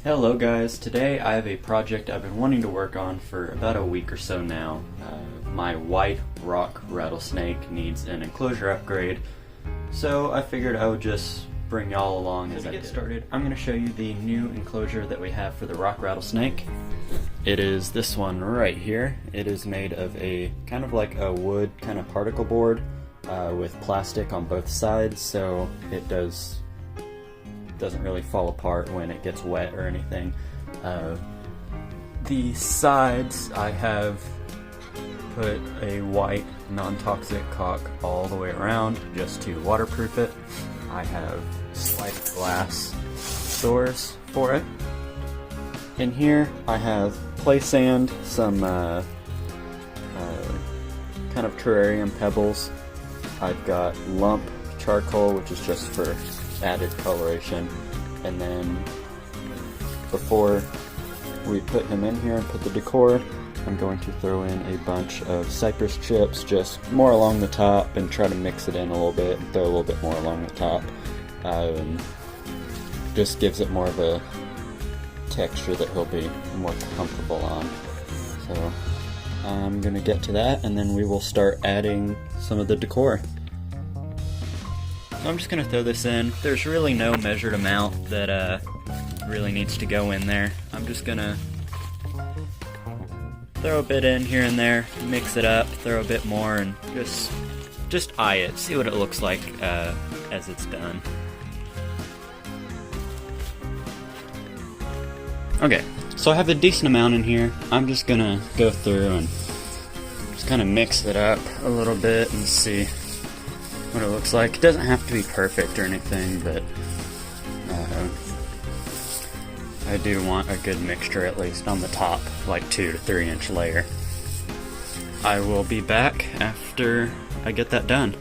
Hello guys, today I have a project I've been wanting to work on for about a week or so now. My white rock rattlesnake needs an enclosure upgrade, so I figured I would just bring y'all along as I get started. I'm going to show you the new enclosure that we have for the rock rattlesnake. It is this one right here. It is made of a kind of like a wood kind of particle board with plastic on both sides, so it doesn't really fall apart when it gets wet or anything. The sides, I have put a white non-toxic caulk all the way around just to waterproof it. I have sliding glass doors for it. In here I have play sand, some kind of terrarium pebbles. I've got lump charcoal, which is just for added coloration, and then before we put him in here and put the decor, I'm going to throw in a bunch of cypress chips, just more along the top, and try to mix it in a little bit and throw a little bit more along the top. Just gives it more of a texture that he'll be more comfortable on. So I'm gonna get to that, and then we will start adding some of the decor. So I'm just going to throw this in. There's really no measured amount that really needs to go in there. I'm just going to throw a bit in here and there, mix it up, throw a bit more, and just eye it, see what it looks like as it's done. Okay, so I have a decent amount in here. I'm just going to go through and just kind of mix it up a little bit and see what it looks like. It doesn't have to be perfect or anything, but I do want a good mixture, at least on the top, like 2 to 3 inch layer. I will be back after I get that done.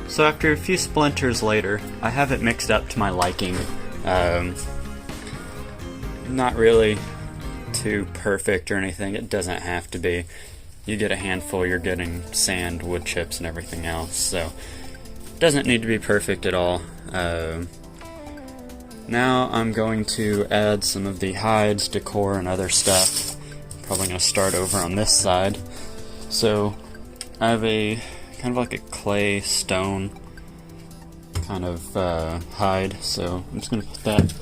So after a few splinters later, I have it mixed up to my liking. Not really too perfect or anything, it doesn't have to be. You get a handful, you're getting sand, wood chips, and everything else, so it doesn't need to be perfect at all. Now I'm going to add some of the hides, decor, and other stuff. Probably going to start over on this side. So I have a kind of like a clay stone kind of hide, so I'm just going to put that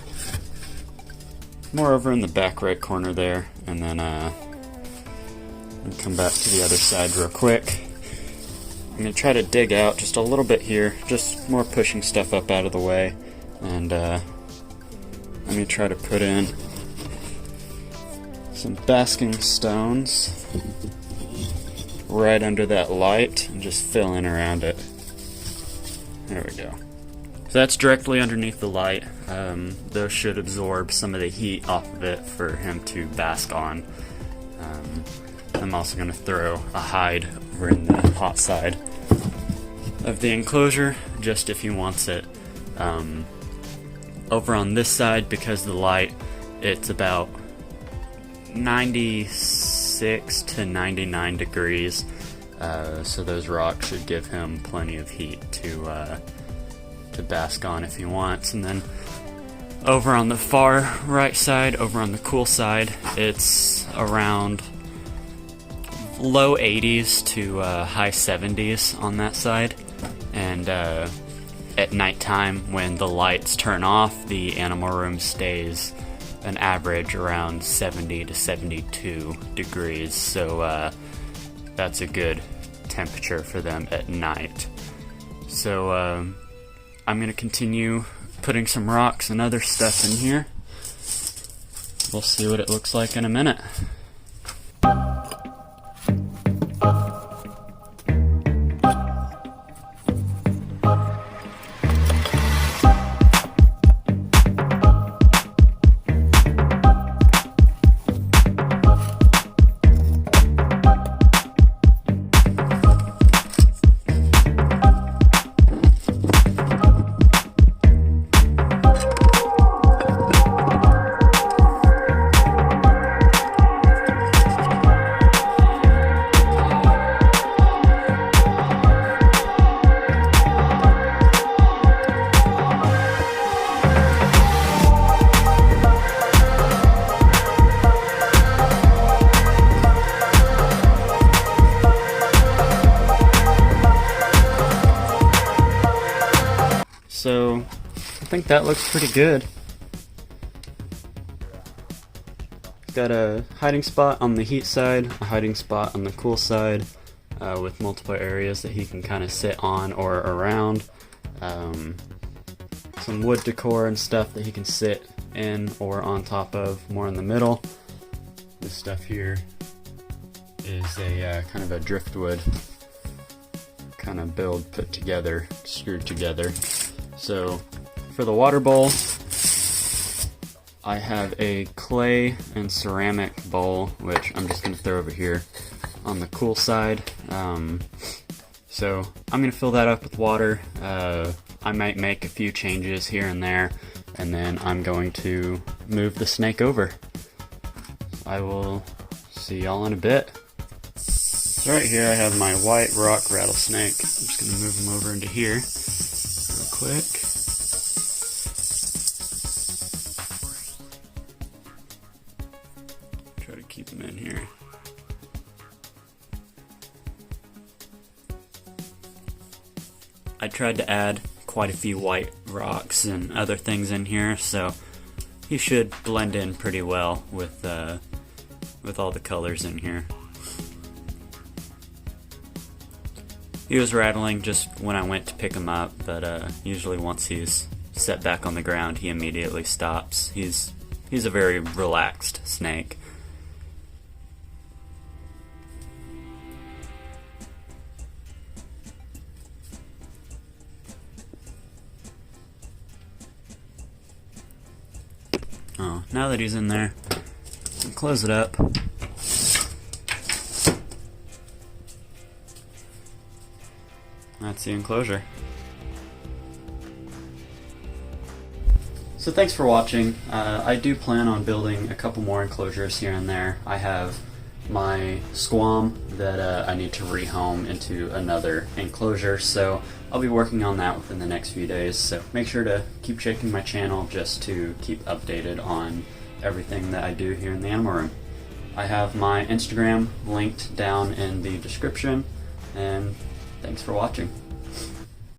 more over in the back right corner there, and then and come back to the other side real quick. I'm going to try to dig out just a little bit here, just more pushing stuff up out of the way, and I'm going to try to put in some Basking Stones right under that light and just fill in around it. There we go. So that's directly underneath the light. Those should absorb some of the heat off of it for him to bask on. I'm also going to throw a hide over in the hot side of the enclosure, just if he wants it. Over on this side, because of the light, it's about 96 to 99 degrees, so those rocks should give him plenty of heat to bask on if he wants. And then over on the far right side, over on the cool side, it's around low 80s to high 70s on that side, and at nighttime when the lights turn off, the animal room stays an average around 70 to 72 degrees, so that's a good temperature for them at night. So I'm going to continue putting some rocks and other stuff in here. We'll see what it looks like in a minute. I think that looks pretty good. Got a hiding spot on the heat side, a hiding spot on the cool side, with multiple areas that he can kind of sit on or around. Some wood decor and stuff that he can sit in or on top of, more in the middle. This stuff here is a kind of a driftwood kind of build put together, screwed together. So for the water bowl, I have a clay and ceramic bowl, which I'm just going to throw over here on the cool side. So I'm going to fill that up with water. I might make a few changes here and there, and then I'm going to move the snake over. I will see y'all in a bit. So right here I have my white rock rattlesnake. I'm just going to move him over into here real quick. Try to keep him in here. I tried to add quite a few white rocks and other things in here, so he should blend in pretty well with all the colors in here. He was rattling just when I went to pick him up, but usually once he's set back on the ground, he immediately stops. He's a very relaxed snake. Oh, now that he's in there, I'll close it up. That's the enclosure. So thanks for watching. I do plan on building a couple more enclosures here and there. I have my squam that I need to rehome into another enclosure, so I'll be working on that within the next few days. So make sure to keep checking my channel just to keep updated on everything that I do here in the animal room. I have my Instagram linked down in the description, and thanks for watching.